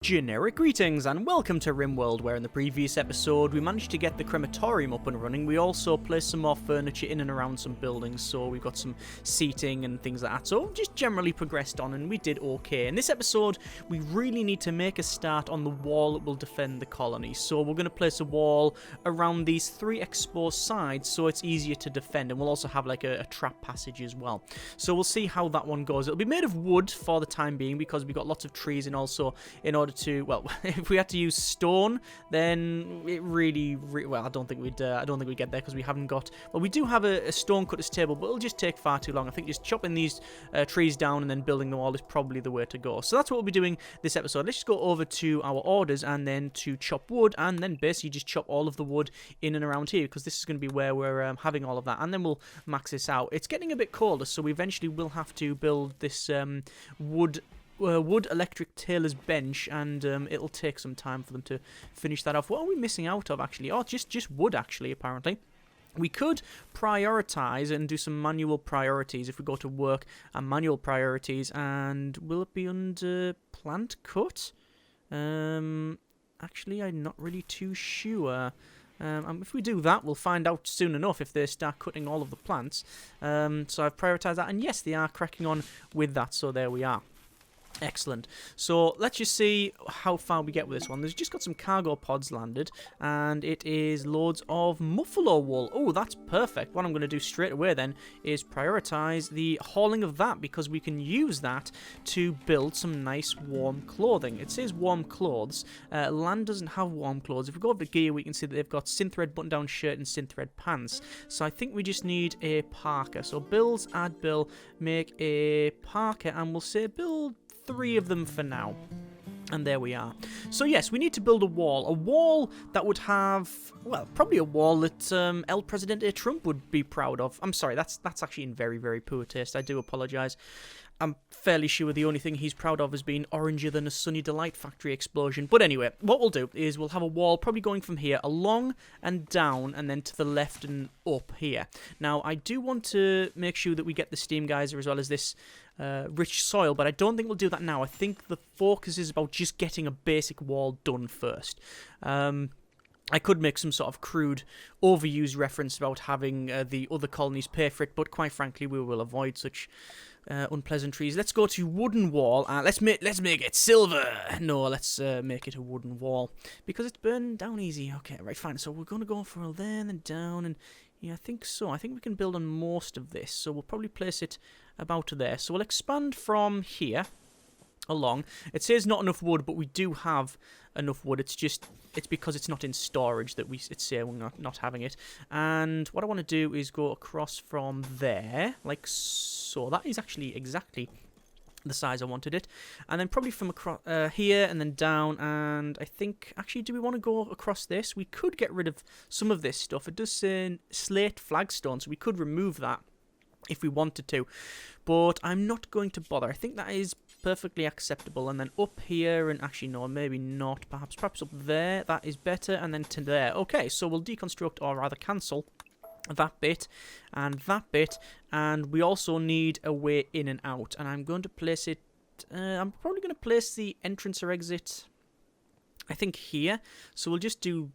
Generic greetings and welcome to RimWorld, where in the previous episode we managed to get the crematorium up and running. We also placed some more furniture in and around some buildings, so we've got some seating and things like that. So just generally progressed on and we did okay. In this episode we really need to make a start on the wall that will defend the colony. So we're going to place a wall around these three exposed sides so it's easier to defend, and we'll also have like a trap passage as well. So we'll see how that one goes. It'll be made of wood for the time being because we've got lots of trees, and also in order to, well, if we had to use stone, then it really well, I don't think we'd get there because we haven't got, well, we do have a stone cutter's table, but it'll just take far too long. I think just chopping these trees down and then building the wall is probably the way to go. So that's what we'll be doing this episode. Let's just go over to our orders and then to chop wood, and then basically just chop all of the wood in and around here, because this is going to be where we're having all of that, and then we'll max this out. It's getting a bit colder, so we eventually will have to build this wood electric tailor's bench, and it'll take some time for them to finish that off. What are we missing out of, actually? Oh, just wood, actually, apparently. We could prioritize and do some manual priorities if we go to work and manual priorities, and will it be under plant cut? Actually, I'm not really too sure. If we do that, we'll find out soon enough if they start cutting all of the plants. So I've prioritized that, and yes, they are cracking on with that, so there we are. Excellent. So let's just see how far we get with this one. There's just got some cargo pods landed, and it is loads of muffalo wool. Oh, that's perfect. What I'm going to do straight away then is prioritize the hauling of that, because we can use that to build some nice warm clothing. It says warm clothes. Land doesn't have warm clothes. If we go over to gear, we can see that they've got synthread button-down shirt and synthread pants. So I think we just need a parka. So builds, add bill, make a parka, and we'll say build 3 of them for now. And there we are. So yes, we need to build a wall that would have, well, probably a wall that El Presidente Trump would be proud of. I'm sorry, that's actually in very, very poor taste. I do apologise. I'm fairly sure the only thing he's proud of has been oranger than a Sunny Delight factory explosion. But anyway, what we'll do is we'll have a wall probably going from here along and down, and then to the left and up here. Now, I do want to make sure that we get the steam geyser as well as this rich soil, but I don't think we'll do that now. I think the focus is about just getting a basic wall done first. I could make some sort of crude, overused reference about having the other colonies pay for it, but quite frankly, we will avoid such unpleasantries. Let's go to wooden wall, and let's make it silver. No, let's make it a wooden wall, because it's burning down easy. Okay, right, fine. So we're going to go for there and then down, and yeah, I think so. I think we can build on most of this, so we'll probably place it about there. So we'll expand from here along. It says not enough wood, but we do have enough wood. It's because it's not in storage that it's saying we're not having it. And what I want to do is go across from there, like so. That is actually exactly the size I wanted it. And then probably from across here and then down, and I think, actually, do we want to go across this? We could get rid of some of this stuff. It does say slate flagstone, so we could remove that if we wanted to, but I'm not going to bother. I think that is perfectly acceptable. And then up here, and actually no, maybe not, perhaps up there, that is better, and then to there. Okay, so we'll deconstruct, or rather cancel, that bit and that bit, and we also need a way in and out, and I'm going to place it, I'm probably going to place the entrance or exit, I think, here. So we'll just do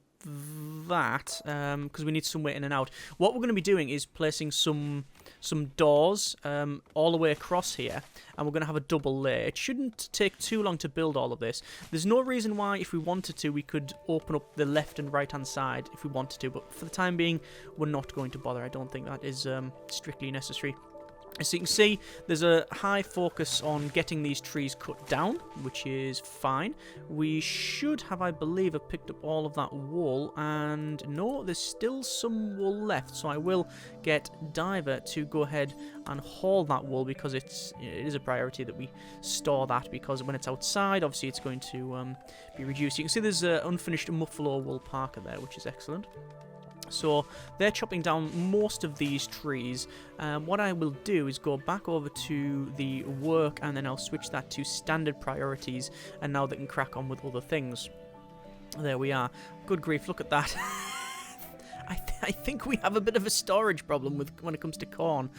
that, because we need some way in and out. What we're going to be doing is placing some doors all the way across here, and we're going to have a double layer. It shouldn't take too long to build all of this. There's no reason why, if we wanted to, we could open up the left and right hand side if we wanted to, but for the time being, we're not going to bother. I don't think that is strictly necessary. As you can see, there's a high focus on getting these trees cut down, which is fine. We should have, I believe, picked up all of that wool, and no, there's still some wool left, so I will get Diver to go ahead and haul that wool, because it is a priority that we store that, because when it's outside, obviously it's going to be reduced. You can see there's an unfinished muffalo wool parka there, which is excellent. So they're chopping down most of these trees. What I will do is go back over to the work, and then I'll switch that to standard priorities, and now they can crack on with other things. There we are. Good grief, look at that. I think we have a bit of a storage problem when it comes to corn.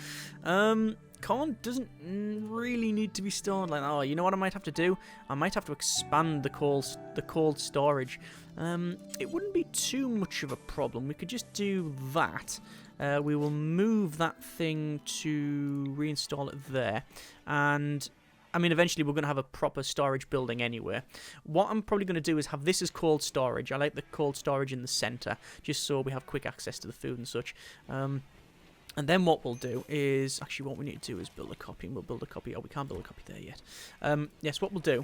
Corn doesn't really need to be stored like that. Oh, you know what I might have to do? I might have to expand the cold storage. It wouldn't be too much of a problem. We could just do that. We will move that thing to reinstall it there. And, I mean, eventually we're going to have a proper storage building anyway. What I'm probably going to do is have this as cold storage. I like the cold storage in the center, just so we have quick access to the food and such. And then what we'll do is... Actually, what we need to do is build a copy, and we'll build a copy. Oh, we can't build a copy there yet. Yes, what we'll do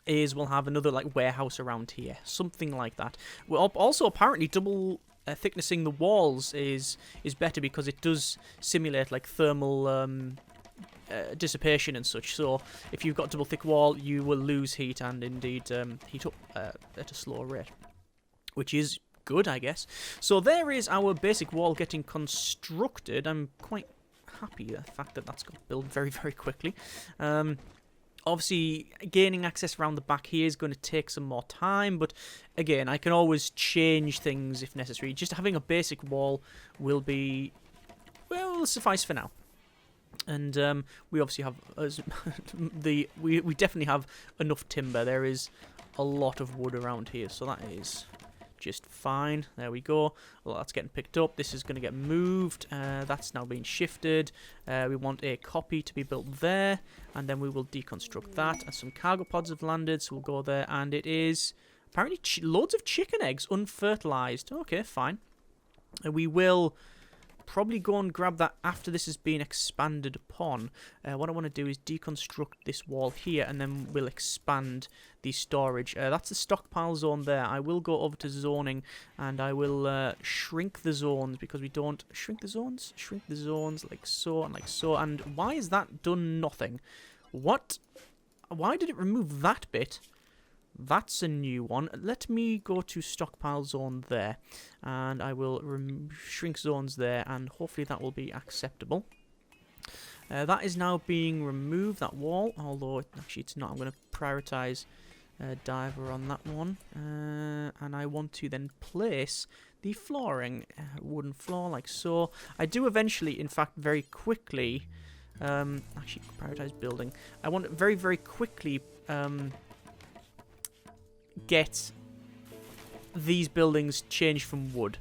is we'll have another, like, warehouse around here. Something like that. We're also, apparently, double... thicknessing the walls is better because it does simulate like thermal dissipation and such. So if you've got double thick wall, you will lose heat and indeed heat up at a slower rate, which is good, I guess. So there is our basic wall getting constructed. I'm quite happy with the fact that that's got built very, very quickly. Obviously, gaining access around the back here is going to take some more time, but again, I can always change things if necessary. Just having a basic wall will be, well, suffice for now. And we obviously have we definitely have enough timber. There is a lot of wood around here, so that is just fine. There we go. Well, that's getting picked up. This is going to get moved. That's now being shifted. We want a copy to be built there, and then we will deconstruct that. And some cargo pods have landed, so we'll go there. And it is apparently loads of chicken eggs, unfertilized. Okay, fine. We will probably go and grab that after this has been expanded upon. What I want to do is deconstruct this wall here, and then we'll expand the storage. That's the stockpile zone there. I will go over to zoning, and I will shrink the zones, because we don't shrink the zones. Shrink the zones like so and like so. And why is that done nothing? What? Why did it remove that bit? That's a new one. Let me go to stockpile zone there, and I will shrink zones there, and hopefully that will be acceptable. That is now being removed, that wall, although actually it's not. I'm going to prioritize diver on that one, and I want to then place the flooring, wooden floor like so. I do eventually, in fact, very quickly, actually prioritize building. I want very, very quickly get these buildings changed from wood.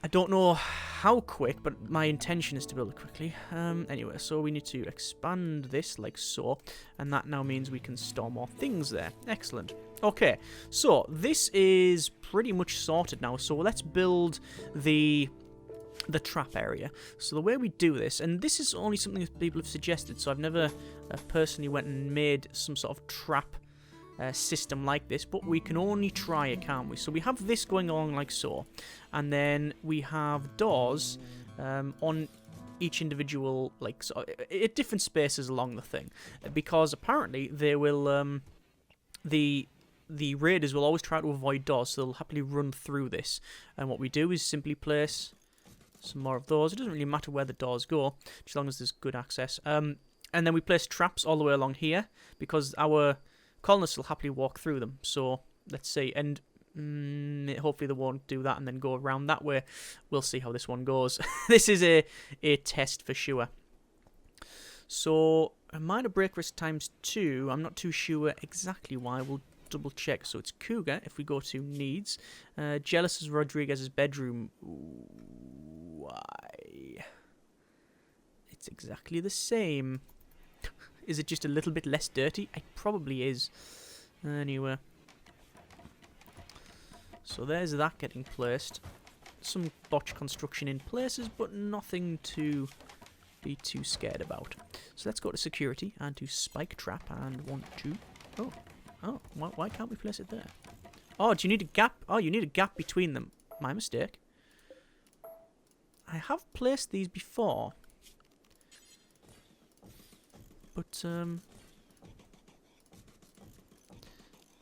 I don't know how quick, but my intention is to build it quickly. Anyway, so we need to expand this like so, and that now means we can store more things there. Excellent. Okay, so this is pretty much sorted now, so let's build the trap area. So the way we do this, and this is only something that people have suggested, so I've never personally went and made some sort of trap system like this, but we can only try it, can't we? So we have this going along like so, and then we have doors on each individual, like so, at different spaces along the thing, because apparently they will the raiders will always try to avoid doors, so they'll happily run through this. And what we do is simply place some more of those. It doesn't really matter where the doors go, as long as there's good access. And then we place traps all the way along here, because our colonists will happily walk through them. So let's see, and hopefully they won't do that and then go around that way. We'll see how this one goes. This is a test for sure. So a minor break risk ×2. I'm not too sure exactly why. We'll double check. So it's Cougar. If we go to needs, jealous as Rodriguez's bedroom. Why? It's exactly the same. Is it just a little bit less dirty? It probably is. Anyway. So there's that getting placed. Some botch construction in places, but nothing to be too scared about. So let's go to security and to spike trap and 1, 2. Oh, why can't we place it there? Oh, do you need a gap? Oh, you need a gap between them. My mistake. I have placed these before. But, I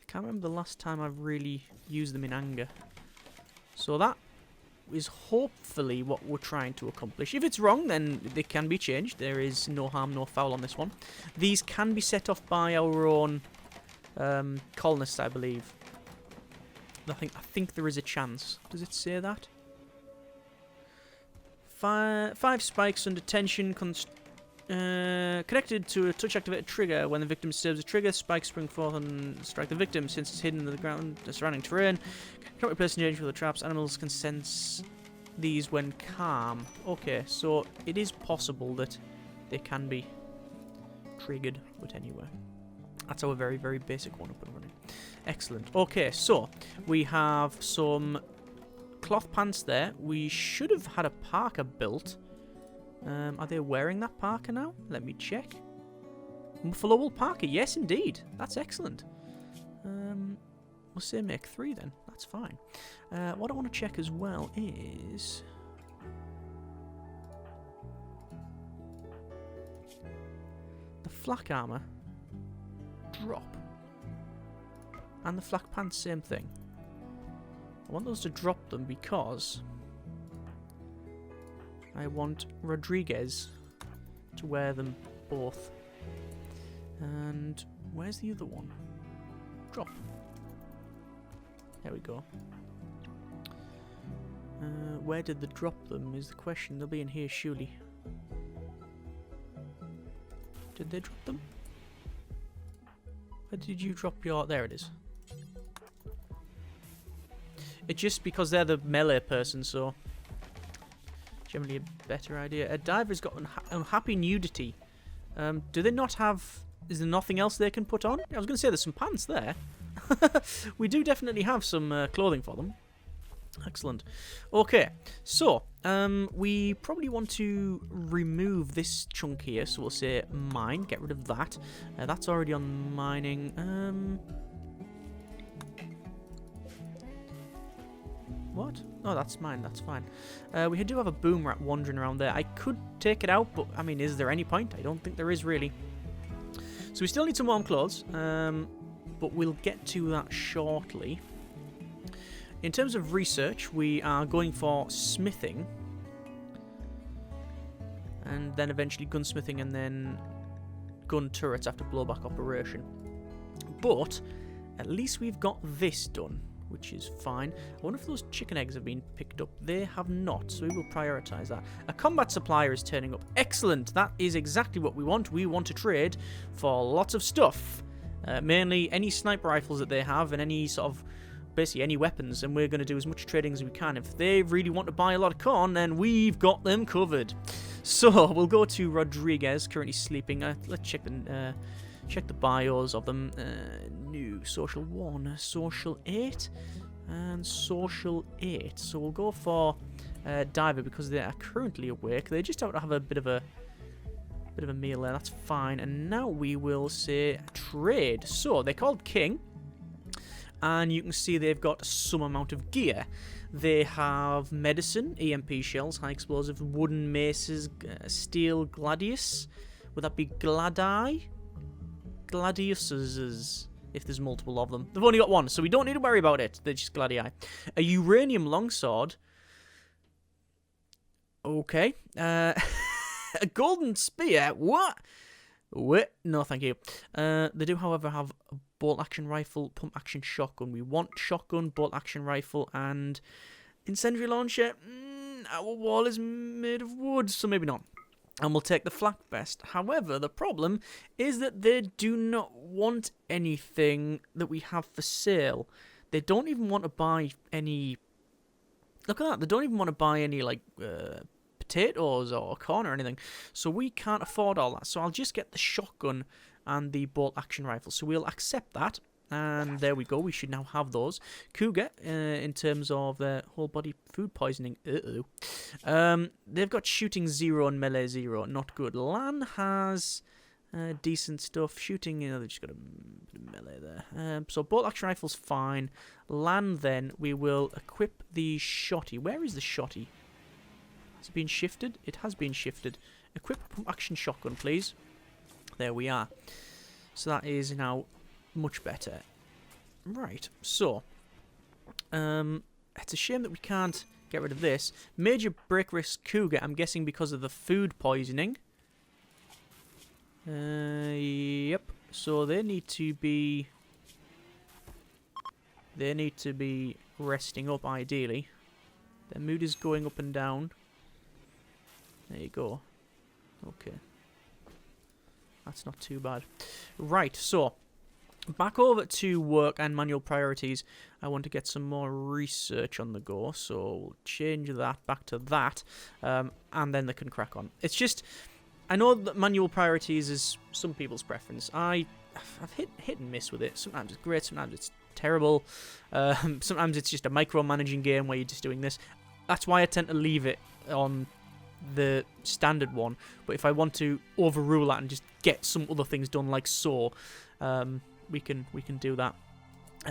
can't remember the last time I've really used them in anger. So that is hopefully what we're trying to accomplish. If it's wrong, then they can be changed. There is no harm, no foul on this one. These can be set off by our own colonists, I believe. I think there is a chance. Does it say that? 5 spikes under tension connected to a touch-activated trigger. When the victim disturbs the trigger, spikes spring forth and strike the victim. Since it's hidden in the ground, the surrounding terrain cannot be placed in danger for the traps. Animals can sense these when calm. Okay, so it is possible that they can be triggered, but anyway. That's our very, very basic one up and running. Excellent. Okay, so we have some cloth pants there. We should have had a parka built. Are they wearing that parka now? Let me check. Buffalo wool parka. Yes, indeed. That's excellent. We'll say make 3 then. That's fine. What I want to check as well is... the flak armour. Drop. And the flak pants, same thing. I want those to drop them because I want Rodriguez to wear them both. And where's the other one? Drop. There we go. Where did they drop them is the question. They'll be in here surely. Did they drop them? Where did you drop your... there it is. It's just because they're the melee person, so... generally a better idea. A diver's got unhappy nudity. Do they not have... is there nothing else they can put on? I was going to say there's some pants there. We do definitely have some clothing for them. Excellent. Okay, so we probably want to remove this chunk here. So we'll say mine, get rid of that. That's already on mining. What? Oh, that's mine. That's fine. We do have a boom rat wandering around there. I could take it out, but I mean, is there any point? I don't think there is really. So we still need some warm clothes, but we'll get to that shortly. In terms of research, we are going for smithing, and then eventually gunsmithing, and then gun turrets after blowback operation. But at least we've got this done, which is fine. I wonder if those chicken eggs have been picked up. They have not, so we will prioritise that. A combat supplier is turning up. Excellent! That is exactly what we want. We want to trade for lots of stuff. Mainly any sniper rifles that they have, and any sort of... basically any weapons, and we're going to do as much trading as we can. If they really want to buy a lot of corn, then we've got them covered. So we'll go to Rodriguez, currently sleeping. Let's check the bios of them. New social 1, social 8, and social 8. So we'll go for diver because they are currently awake. They just have to have a bit of a meal there. That's fine. And now we will say trade. So they're called King. And you can see they've got some amount of gear. They have medicine, EMP shells, high explosive, wooden maces, steel gladius. Would that be gladi? Gladiuses, if there's multiple of them. They've only got one, so we don't need to worry about it. They're just gladii. A uranium longsword. Okay. A golden spear. What? Wait, no, thank you. They do, however, have a bolt-action rifle, pump-action shotgun. We want shotgun, bolt-action rifle, and incendiary launcher. Our wall is made of wood, so maybe not. And we'll take the flak vest. However, the problem is that they do not want anything that we have for sale. They don't even want to buy any... look at that. They don't even want to buy any, like... potatoes or corn or anything, so we can't afford all that. So I'll just get the shotgun and the bolt action rifle, so we'll accept that, and there we go. We should now have those. Cougar, in terms of whole body food poisoning, they've got shooting 0 and melee 0, not good. Lan has decent stuff. Shooting, they've just got a melee there. So bolt action rifle's fine. Lan, then we will equip the shotty. Where is the shotty? Has it been shifted? It has been shifted. Equip pump action shotgun, please. There we are. So that is now much better. Right, so it's a shame that we can't get rid of this. Major break risk Cougar, I'm guessing because of the food poisoning. Yep. So they need to be resting up ideally. Their mood is going up and down. There you go. Okay. That's not too bad. Right, so back over to work and manual priorities. I want to get some more research on the go, so we'll change that back to that, and then they can crack on. It's just, I know that manual priorities is some people's preference. I've hit and miss with it. Sometimes it's great, sometimes it's terrible. Sometimes it's just a micromanaging game where you're just doing this. That's why I tend to leave it on the standard one. But if I want to overrule that and just get some other things done, like so, we can do that.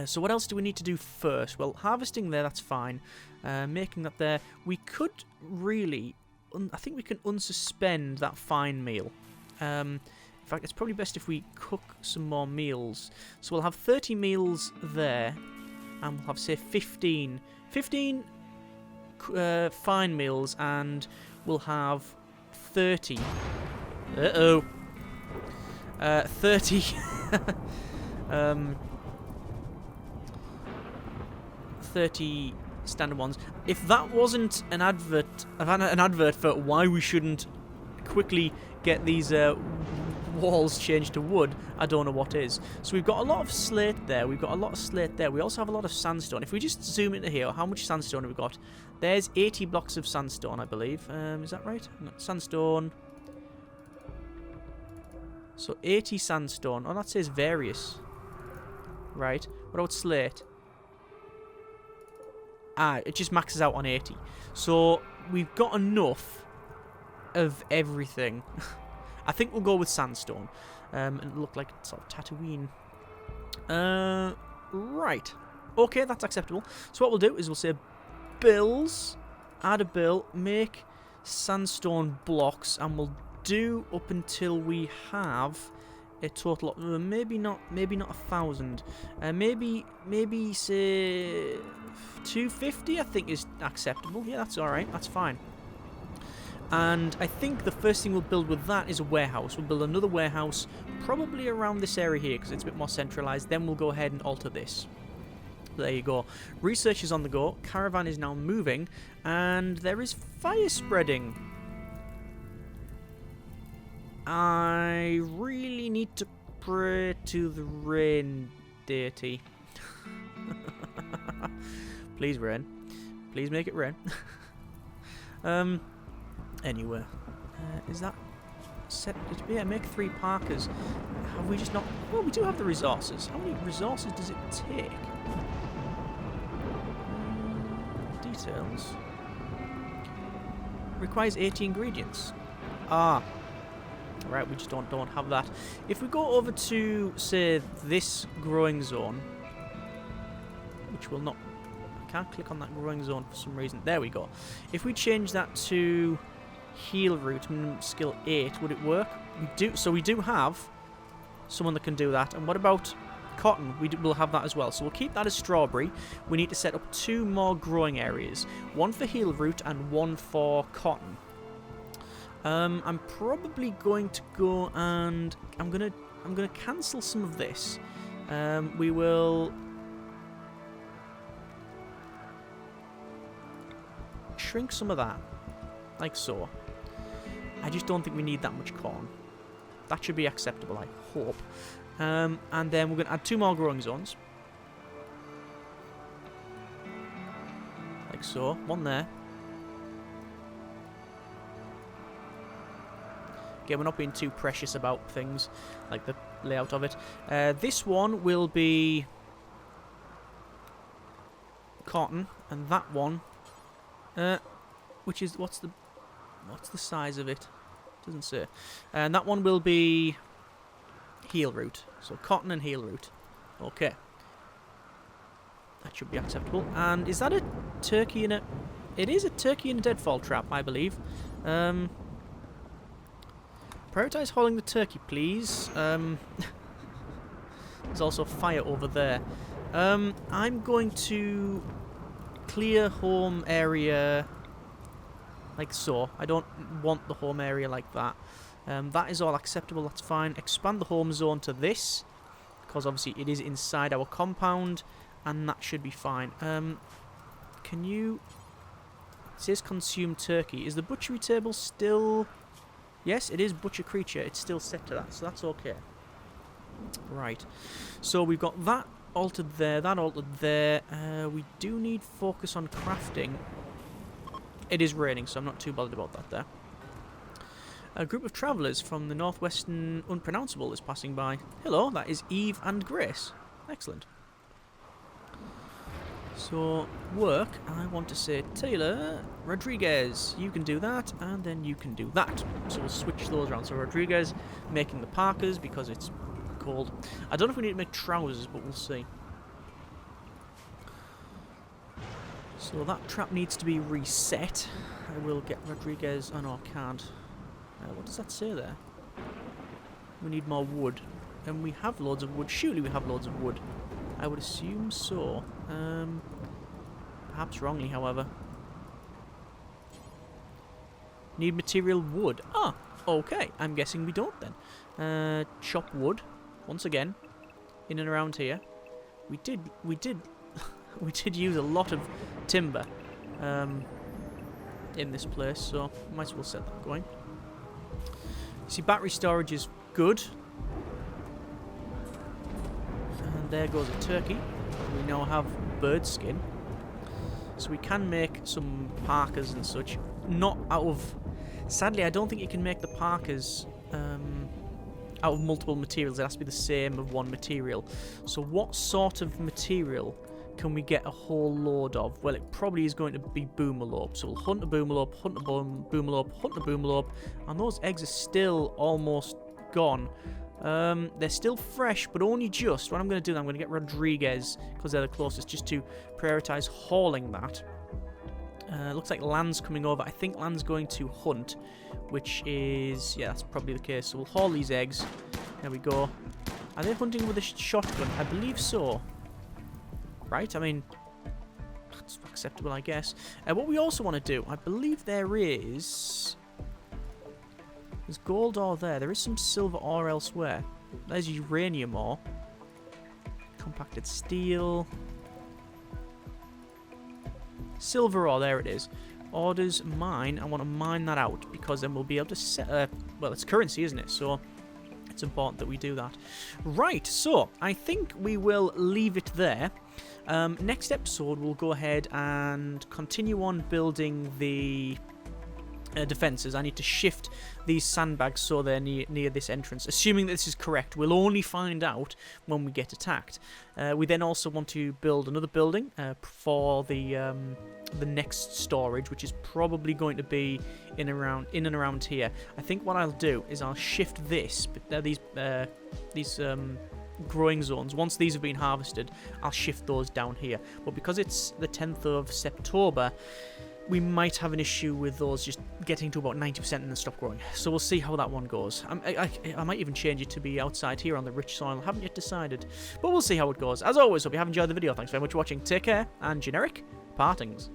So what else do we need to do first? Well, harvesting there, that's fine. Making that there, we could really, I think we can unsuspend that fine meal. In fact, it's probably best if we cook some more meals. So we'll have 30 meals there, and we'll have, say, 15 fine meals, and we'll have 30. 30. 30 standard ones. If that wasn't an advert for why we shouldn't quickly get these walls changed to wood, I don't know what is. So we've got a lot of slate there. We've got a lot of slate there. We also have a lot of sandstone. If we just zoom into here, how much sandstone have we got? There's 80 blocks of sandstone, I believe. Is that right? No, sandstone. So 80 sandstone. Oh, that says various. Right. What about slate? Ah, it just maxes out on 80. So we've got enough of everything. I think we'll go with sandstone. And it looked like sort of Tatooine. Right. Okay, that's acceptable. So what we'll do is we'll say bills, add a bill, make sandstone blocks, and we'll do up until we have a total of maybe not 1,000. Maybe say 250. I think is acceptable. Yeah, that's all right. That's fine. And I think the first thing we'll build with that is a warehouse. We'll build another warehouse, probably around this area here, because it's a bit more centralized. Then we'll go ahead and alter this. There you go. Research is on the go. Caravan is now moving, and there is fire spreading. I really need to pray to the rain deity. Please rain. Please make it rain. Anyway, is that set? Yeah, make 3 Parkers. Have we just not? Well, we do have the resources. How many resources does it take? Details. Requires 80 ingredients. Ah. Right, we just don't have that. If we go over to, say, this growing zone, which will not... I can't click on that growing zone for some reason. There we go. If we change that to heal root, skill 8, would it work? We do. So we do have someone that can do that. And what about cotton? We'll have that as well. So we'll keep that as strawberry. We need to set up 2 more growing areas. 1 for heal root and 1 for cotton. I'm probably going to go and I'm gonna cancel some of this. We will shrink some of that, like so. I just don't think we need that much corn. That should be acceptable, I hope. And then we're gonna add 2 more growing zones, like so. 1 there. Again, we're not being too precious about things, like the layout of it. This one will be cotton, and that one, which is what's the size of it? Doesn't say. And that one will be heal root. So cotton and heal root. Okay, that should be acceptable. And is that a turkey in a? It is a turkey in a deadfall trap, I believe. Prioritize hauling the turkey, please. There's also fire over there. I'm going to clear home area like so. I don't want the home area like that. That is all acceptable, that's fine. Expand the home zone to this, because obviously it is inside our compound, and that should be fine. Can you It says consume turkey. Is the butchery table still... Yes, it is butcher creature. It's still set to that, so that's okay. Right. So we've got that altered there, that altered there. We do need focus on crafting. It is raining, so I'm not too bothered about that there. A group of travellers from the northwestern unpronounceable is passing by. Hello, that is Eve and Grace. Excellent. So, work, I want to say Taylor, Rodriguez, you can do that, and then you can do that. So we'll switch those around. So Rodriguez making the parkas because it's cold. I don't know if we need to make trousers, but we'll see. So that trap needs to be reset. I will get Rodriguez... Oh no, I can't. What does that say there? We need more wood. And we have loads of wood. Surely we have loads of wood. I would assume so. Perhaps wrongly, however. Need material wood. Ah, okay. I'm guessing we don't then. Chop wood. Once again. In and around here. We did we did use a lot of timber in this place, so might as well set that going. See, battery storage is good. And there goes a turkey. We now have bird skin. So we can make some parkas and such. Not out of... Sadly, I don't think you can make the parkas out of multiple materials. It has to be the same of one material. So what sort of material can we get a whole load of? Well, it probably is going to be boomerlope. So we'll hunt a boomerlope, hunt a boomerlope, hunt a boomerlope, and those eggs are still almost gone. They're still fresh, but only just. What I'm going to do, I'm going to get Rodriguez, because they're the closest, just to prioritise hauling that. Looks like Land's coming over. I think Land's going to hunt, which is... Yeah, that's probably the case. So we'll haul these eggs. There we go. Are they hunting with a shotgun? I believe so. Right, I mean, that's acceptable, I guess. What we also want to do, I believe there's gold ore there. There is some silver ore elsewhere. There's uranium ore. Compacted steel. Silver ore, there it is. Orders mine. I want to mine that out because then we'll be able to set... well, it's currency, isn't it? So it's important that we do that. Right, so I think we will leave it there. Next episode, we'll go ahead and continue on building the defences. I need to shift these sandbags so they're near this entrance. Assuming that this is correct, we'll only find out when we get attacked. We then also want to build another building for the next storage, which is probably going to be in and around here. I think what I'll do is I'll shift this, these growing zones. Once these have been harvested, I'll shift those down here. But because it's the 10th of September, we might have an issue with those just getting to about 90% and then stop growing. So we'll see how that one goes. I might even change it to be outside here on the rich soil. I haven't yet decided. But we'll see how it goes. As always, hope you have enjoyed the video. Thanks very much for watching. Take care, and generic partings.